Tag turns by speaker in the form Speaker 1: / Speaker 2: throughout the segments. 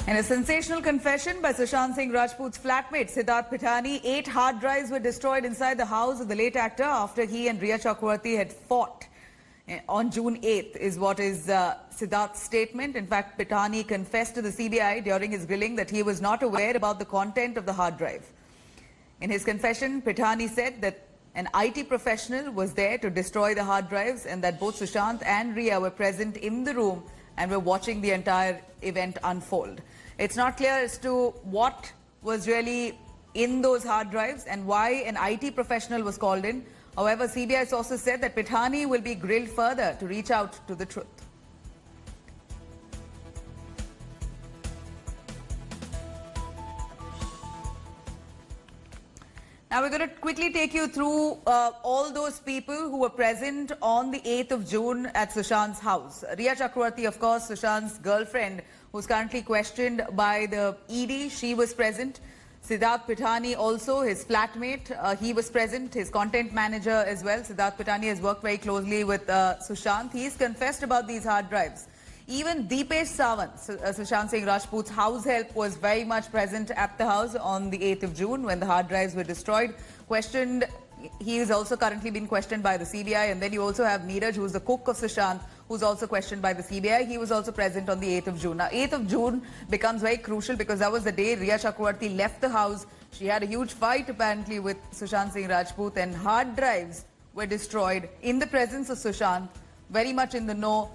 Speaker 1: In a sensational confession by Sushant Singh Rajput's flatmate Siddharth Pithani, 8 hard drives were destroyed inside the house of the late actor after he and Rhea Chakravarti had fought on June 8th, is what is Siddharth's statement. In fact, Pithani confessed to the CBI during his grilling that he was not aware about the content of the hard drive. In his confession, Pithani said that an IT professional was there to destroy the hard drives and that both Sushant and Rhea were present in the room and were watching the entire event unfold. It's not clear as to what was really in those hard drives and why an IT professional was called in. However, CBI sources said that Pithani will be grilled further to reach out to the truth. Now we're going to quickly take you through all those people who were present on the 8th of June at Sushant's house. Rhea Chakravarti, of course, Sushant's girlfriend, who's currently questioned by the ED, she was present. Siddharth Pithani also, his flatmate, he was present, his content manager as well. Siddharth Pithani has worked very closely with Sushant. He's confessed about these hard drives. Even Deepesh Sawant, Sushant Singh Rajput's house help, was very much present at the house on the 8th of June when the hard drives were destroyed. He is also currently being questioned by the CBI. And then you also have Neeraj, who's the cook of Sushant, who's also questioned by the CBI. He was also present on the 8th of June. Now, 8th of June becomes very crucial because that was the day Rhea Chakravarti left the house. She had a huge fight, apparently, with Sushant Singh Rajput, and hard drives were destroyed in the presence of Sushant, very much in the know.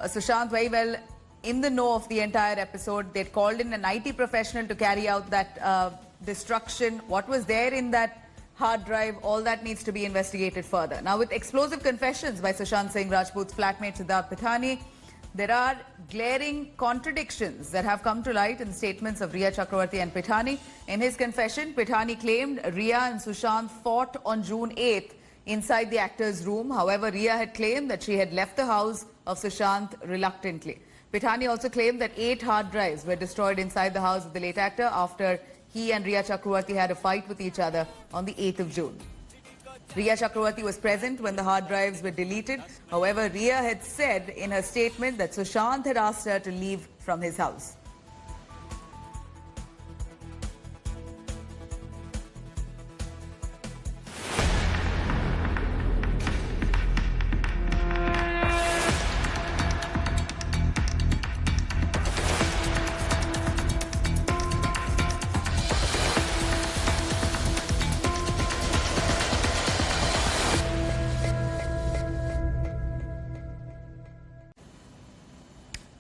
Speaker 1: Sushant very well in the know of the entire episode. They'd called in an IT professional to carry out that destruction. What was there in that hard drive, all that needs to be investigated further. Now, with explosive confessions by Sushant Singh Rajput's flatmate Siddharth Pithani, there are glaring contradictions that have come to light in statements of Rhea Chakravarti and Pithani. In his confession, Pithani claimed Rhea and Sushant fought on June 8th inside the actor's room. However, Rhea had claimed that she had left the house of Sushant reluctantly. Pithani also claimed that 8 hard drives were destroyed inside the house of the late actor after he and Rhea Chakravarti had a fight with each other on the 8th of June. Rhea Chakravarti was present when the hard drives were deleted. However, Rhea had said in her statement that Sushant had asked her to leave from his house.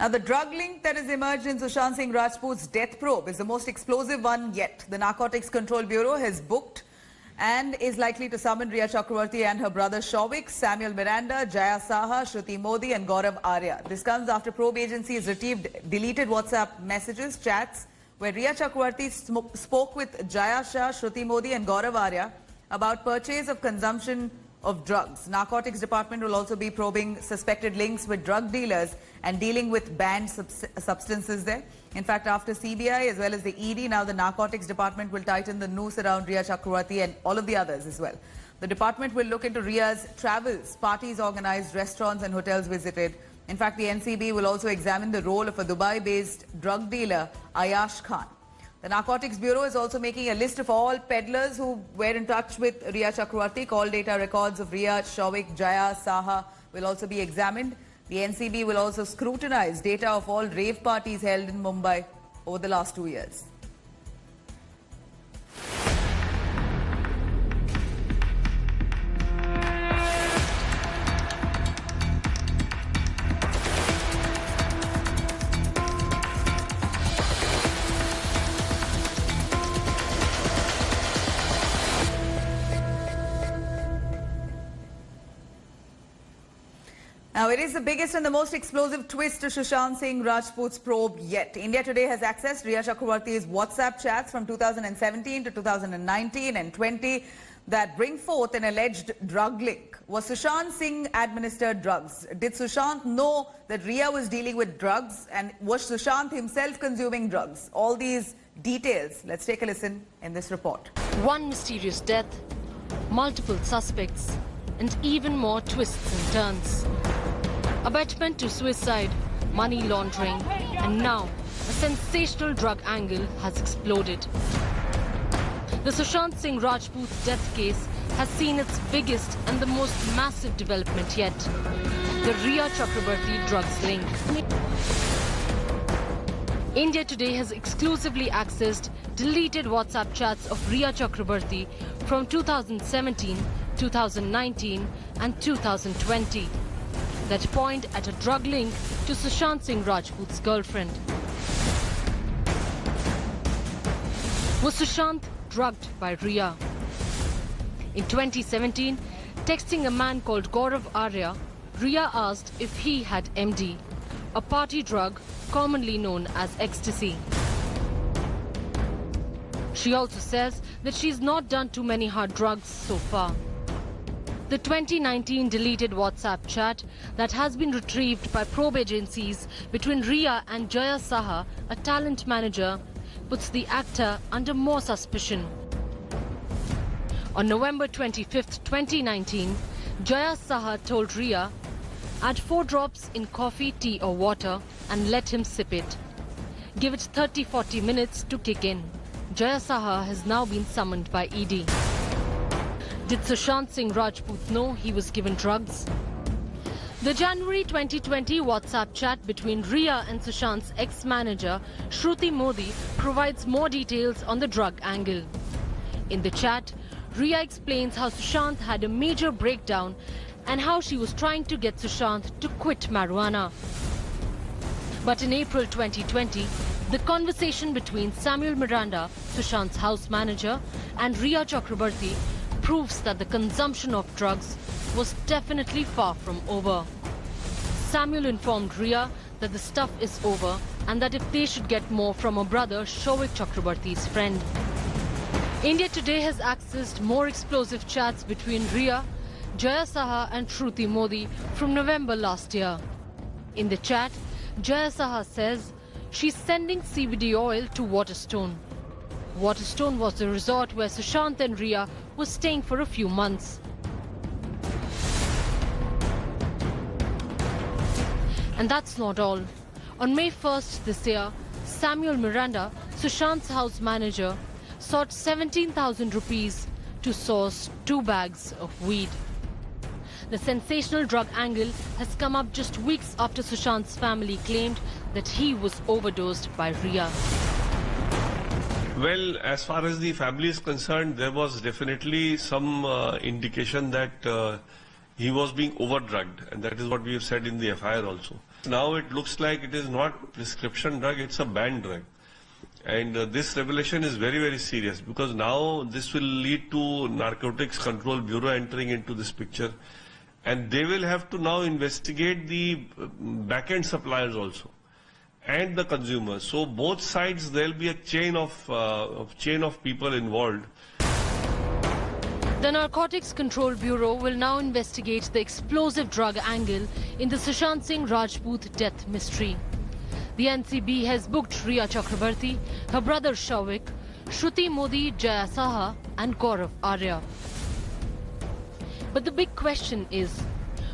Speaker 1: Now, the drug link that has emerged in Sushant Singh Rajput's death probe is the most explosive one yet. The Narcotics Control Bureau has booked and is likely to summon Rhea Chakravarti and her brother Shauvik, Samuel Miranda, Jaya Saha, Shruti Modi and Gaurav Arya. This comes after probe agencies retrieved deleted WhatsApp messages, chats, where Rhea Chakravarti spoke with Jaya Shah, Shruti Modi and Gaurav Arya about purchase of consumption of drugs. Narcotics Department will also be probing suspected links with drug dealers and dealing with banned substances there. In fact, after CBI as well as the ED, now the Narcotics Department will tighten the noose around Rhea Chakravarti and all of the others as well. The department will look into Rhea's travels, parties organized, restaurants and hotels visited. In fact, the NCB will also examine the role of a Dubai-based drug dealer, Ayash Khan. The Narcotics Bureau is also making a list of all peddlers who were in touch with Rhea Chakravarti. Call data records of Rhea, Shauvik, Jaya, Saha will also be examined. The NCB will also scrutinize data of all rave parties held in Mumbai over the last 2 years. Now, it is the biggest and the most explosive twist to Sushant Singh Rajput's probe yet. India Today has accessed Rhea Chakravarti's WhatsApp chats from 2017 to 2019 and 20 that bring forth an alleged drug link. Was Sushant Singh administered drugs? Did Sushant know that Rhea was dealing with drugs? And was Sushant himself consuming drugs? All these details, let's take a listen in this report.
Speaker 2: One mysterious death, multiple suspects, and even more twists and turns. Abetment to suicide, money laundering, and now a sensational drug angle has exploded. The Sushant Singh Rajput death case has seen its biggest and the most massive development yet, the Rhea Chakrabarti drugs link. India Today has exclusively accessed deleted WhatsApp chats of Rhea Chakrabarti from 2017, 2019 and 2020 that point at a drug link to Sushant Singh Rajput's girlfriend. Was Sushant drugged by Rhea? In 2017, texting a man called Gaurav Arya, Rhea asked if he had MD, a party drug commonly known as ecstasy. She also says that she's not done too many hard drugs so far. The 2019 deleted WhatsApp chat that has been retrieved by probe agencies between Rhea and Jaya Saha, a talent manager, puts the actor under more suspicion. On November 25th, 2019, Jaya Saha told Rhea, add 4 drops in coffee, tea or water and let him sip it. Give it 30-40 minutes to kick in. Jaya Saha has now been summoned by ED. Did Sushant Singh Rajput know he was given drugs? The January 2020 WhatsApp chat between Rhea and Sushant's ex-manager, Shruti Modi, provides more details on the drug angle. In the chat, Rhea explains how Sushant had a major breakdown and how she was trying to get Sushant to quit marijuana. But in April 2020, the conversation between Samuel Miranda, Sushant's house manager, and Rhea Chakrabarti proves that the consumption of drugs was definitely far from over. Samuel informed Rhea that the stuff is over and that if they should get more from her brother, Shoaik Chakrabarti's friend. India Today has accessed more explosive chats between Rhea, Jaya Saha and Shruti Modi from November last year. In the chat, Jaya Saha says she's sending CBD oil to Waterstone. Waterstone was the resort where Sushant and Rhea was staying for a few months. And that's not all. On May 1st this year, Samuel Miranda, Sushant's house manager, sought 17,000 rupees to source 2 bags of weed. The sensational drug angle has come up just weeks after Sushant's family claimed that he was overdosed by Rhea.
Speaker 3: Well, as far as the family is concerned, there was definitely some indication that he was being overdrugged, and that is what we have said in the FIR also. Now it looks like it is not prescription drug, it's a banned drug. And this revelation is very, very serious because now this will lead to Narcotics Control Bureau entering into this picture. And they will have to now investigate the back-end suppliers also and the consumers. So both sides, there will be a chain of people involved.
Speaker 2: The Narcotics Control Bureau will now investigate the explosive drug angle in the Sushant Singh Rajput death mystery. The NCB has booked Rhea Chakrabarti, her brother Shoaik, Shruti Modi, Jaya Saha and Gaurav Arya. But the big question is,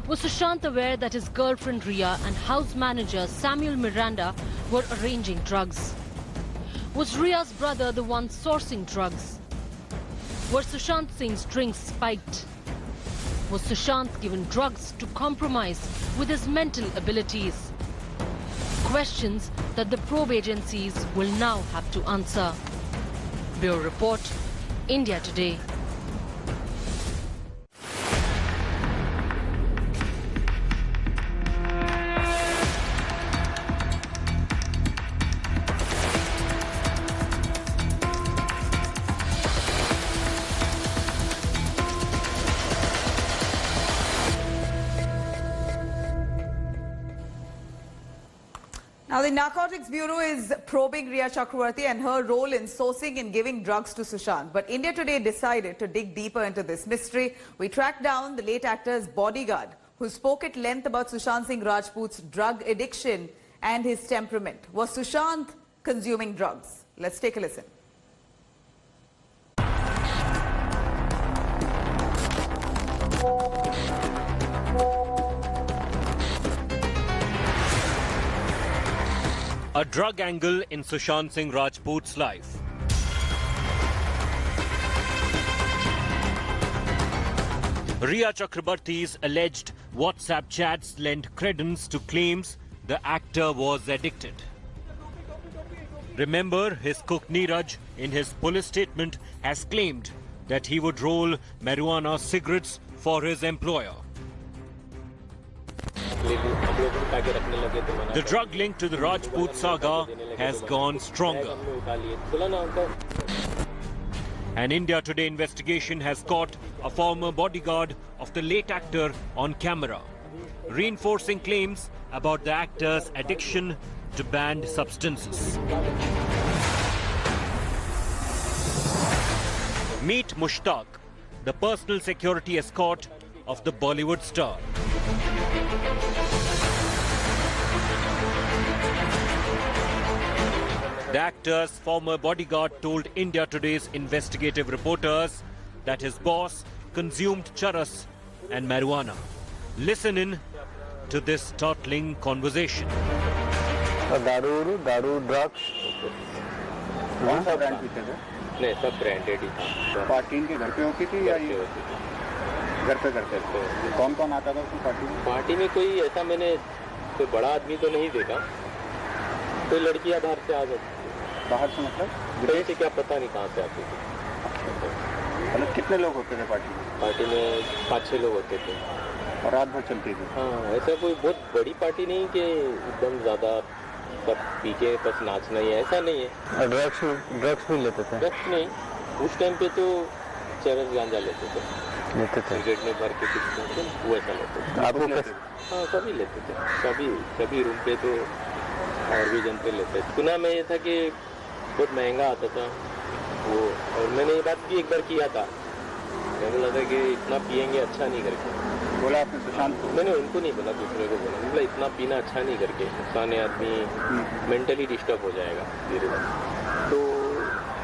Speaker 2: was Sushant aware that his girlfriend Rhea and house manager Samuel Miranda were arranging drugs? Was Rhea's brother the one sourcing drugs? Were Sushant Singh's drinks spiked? Was Sushant given drugs to compromise with his mental abilities? Questions that the probe agencies will now have to answer. Bureau Report, India Today.
Speaker 1: Now, the Narcotics Bureau is probing Rhea Chakrabarti and her role in sourcing and giving drugs to Sushant. But India Today decided to dig deeper into this mystery. We tracked down the late actor's bodyguard, who spoke at length about Sushant Singh Rajput's drug addiction and his temperament. Was Sushant consuming drugs? Let's take a listen.
Speaker 4: A drug angle in Sushant Singh Rajput's life. Rhea Chakrabarti's alleged WhatsApp chats lend credence to claims the actor was addicted. Remember, his cook Neeraj, in his police statement, has claimed that he would roll marijuana cigarettes for his employer. The drug link to the Rajput saga has gone stronger. An India Today investigation has caught a former bodyguard of the late actor on camera, reinforcing claims about the actor's addiction to banned substances. Meet Mushtaq, the personal security escort of the Bollywood star. The actor's former bodyguard told India Today's investigative reporters that his boss consumed charas and marijuana. Listen in to this startling conversation.
Speaker 5: दारू drugs
Speaker 6: कौन सा brand पीते थे?
Speaker 5: नहीं, सब branded ही था।
Speaker 6: Party इनके घर पे होती थी या ये घर पे करते थे? कौन कौन आता था उसकी पार्टी में?
Speaker 5: पार्टी में कोई ऐसा मैंने कोई बड़ा आदमी तो नहीं देखा, कोई लड़कियां बाहर से आ जाती थी।
Speaker 6: बाहर से मतलब?
Speaker 5: कहीं से क्या पता नहीं कहाँ से आती थी।
Speaker 6: मतलब कितने लोग होते थे पार्टी में?
Speaker 5: पार्टी में 5-6 लोग होते थे
Speaker 6: और रात भर चलती थी?
Speaker 5: हाँ, ऐसा कोई बहुत बड़ी पार्टी नहीं कि एकदम ज़्यादा सब पी के बस नाचना ही है, ऐसा नहीं है।
Speaker 6: ड्रग्स भी लेते थे?
Speaker 5: ड्रग्स नहीं, उस टाइम पे तो चरस गांजा लेते थे, सिगरेट में भर के कुछ वो ऐसा लेते थे।
Speaker 6: आपको कैसे?
Speaker 5: हाँ, सभी लेते थे, सभी रूम पे तो और भी जनते लेते थे। सुना मैं ये था कि बहुत महंगा आता था वो, और मैंने ये बात भी एक बार किया था। मैं बोला था कि इतना पियेंगे अच्छा नहीं करके।
Speaker 6: बोला आपने सुशांत को?
Speaker 5: मैंने उनको नहीं बोला, दूसरे को बोला। मतलब इतना पीना अच्छा नहीं करके, नुकसान है, आदमी मेंटली डिस्टर्ब हो जाएगा धीरे धीरे। तो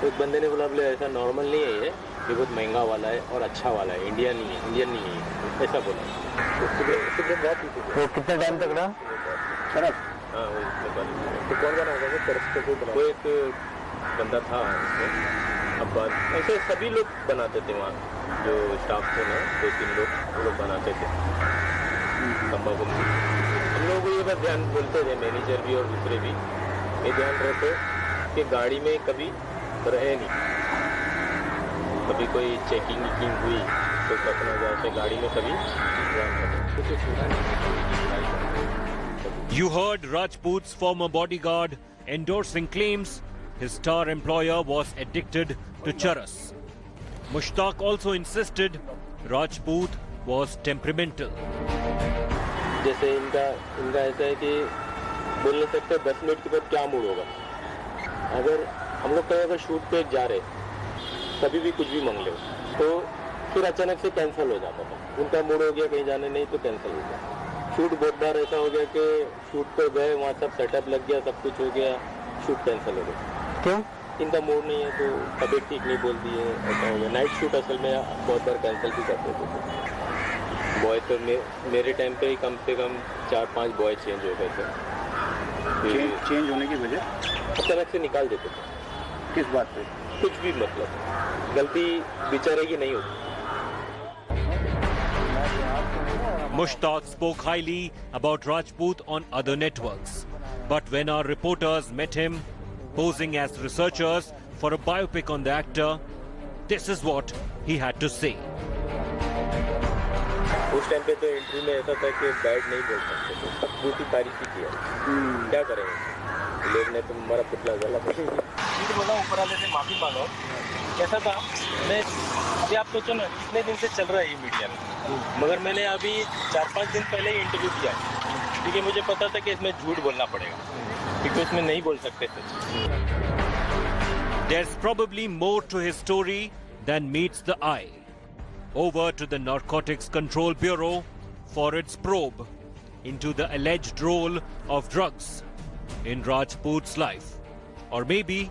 Speaker 5: एक बंदे ने बोला बोले ऐसा नॉर्मल नहीं है, ये बहुत महंगा वाला है और अच्छा वाला है, इंडियन नहीं है, ऐसा बोला। तो बहुत पीते थे।
Speaker 6: वो कितने टाइम तक रहा? शराब?
Speaker 5: हाँ, तो कौन बना होगा वो तरफ से? वो एक बंदा था अब ऐसे सभी लोग बनाते थे वहाँ, जो स्टाफ थे ना 2-3 लोग, वो लोग बनाते थे तंबाकू। हम लोगों को ये बात ध्यान बोलते थे, मैनेजर भी और दूसरे भी, ये ध्यान रखो कि गाड़ी में कभी रहे नहीं, कभी कोई चेकिंग हुई तो पकड़ा जाए से गाड़ी में कभी
Speaker 4: You heard Rajput's former bodyguard endorsing claims his star employer was addicted to charas. Mushtaq also insisted Rajput was temperamental.
Speaker 5: जैसे इनका ऐसा है कि बोल नहीं सकते 10 मिनट के बाद क्या मूड होगा। अगर हम लोग कहीं अगर शूट पे जा रहे कभी भी कुछ भी मांग ले तो फिर अचानक से कैंसिल हो जाता था। उनका मूड हो गया कहीं जाने नहीं तो कैंसिल हो गया। शूट बहुत बार ऐसा हो गया कि शूट पे गए, वहाँ सब सेटअप लग गया, सब कुछ हो गया, शूट कैंसिल हो गया।
Speaker 6: क्यों?
Speaker 5: इनका मूड नहीं है तो तबीयत ठीक नहीं बोलती है, ऐसा हो गया। नाइट शूट असल में बहुत बार कैंसिल भी करते थे। बॉय तो मेरे टाइम पे ही कम से कम 4-5 बॉय चेंज हो गए थे।
Speaker 6: चेंज होने की वजह?
Speaker 5: अचानक से निकाल देते थे।
Speaker 6: किस बात पे?
Speaker 5: कुछ भी मतलब गलती बेचारे की नहीं होती।
Speaker 4: Mushtaq spoke highly about Rajput on other networks. But when our reporters met him, posing as researchers for a biopic on the actor, this is what he had to say.
Speaker 5: उस टाइम पे तो interview में ऐसा था कि bad नहीं बोल सकते थे, सब पूरी तारीफ ही किया। क्या करेंगे, लोग ने तो हमारा पुतला जला। बोला ऊपर वाले से माफी मांगो। कैसा था, मैं अभी आप सोचो ना कितने दिन से चल रहा है ये मीडिया में, मगर मैंने अभी 4-5 दिन पहले ही इंटरव्यू किया क्योंकि मुझे पता था कि इसमें झूठ बोलना पड़ेगा क्योंकि इसमें नहीं बोल सकते थे।
Speaker 4: There's probably more to his story than meets the eye. Over to the Narcotics Control Bureau for its probe into the alleged role of drugs in Rajput's life, or maybe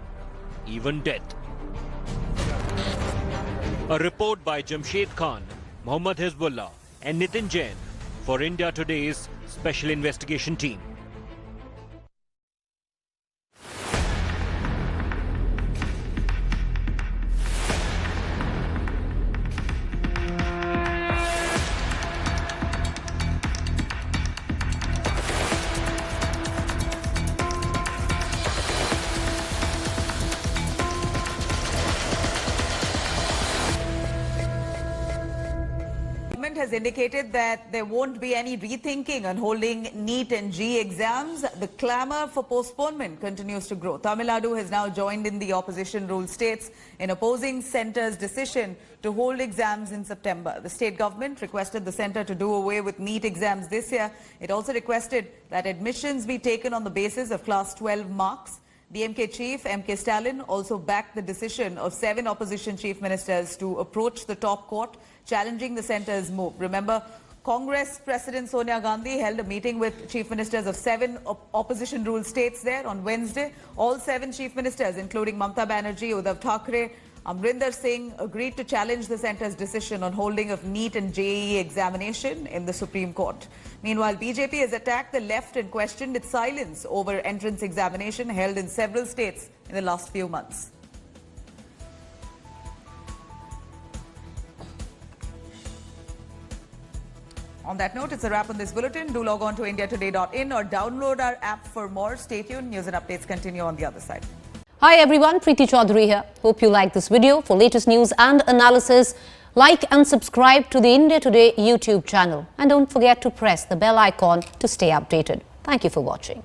Speaker 4: even death. A report by Jamshed Khan, Mohammad Hizbullah and Nitin Jain for India Today's Special Investigation Team.
Speaker 1: has indicated that there won't be any rethinking on holding NEET and JEE exams. The clamour for postponement continues to grow. Tamil Nadu has now joined in the opposition-ruled states in opposing centre's decision to hold exams in September. The state government requested the centre to do away with NEET exams this year. It also requested that admissions be taken on the basis of class 12 marks. DMK chief M.K. Stalin also backed the decision of 7 opposition chief ministers to approach the top court, challenging the centre's move. Remember, Congress President Sonia Gandhi held a meeting with chief ministers of 7 opposition-ruled states there on Wednesday. All 7 chief ministers, including Mamata Banerjee, Uddhav Thackeray, Amrinder Singh, agreed to challenge the centre's decision on holding of NEET and JEE examination in the Supreme Court. Meanwhile, BJP has attacked the left and questioned its silence over entrance examination held in several states in the last few months. On that note, it's a wrap on this bulletin. Do log on to indiatoday.in or download our app for more. Stay tuned. News and updates continue on the other side.
Speaker 7: Hi everyone, Preeti Chaudhary here. Hope you like this video. For latest news and analysis, like and subscribe to the India Today YouTube channel. And don't forget to press the bell icon to stay updated. Thank you for watching.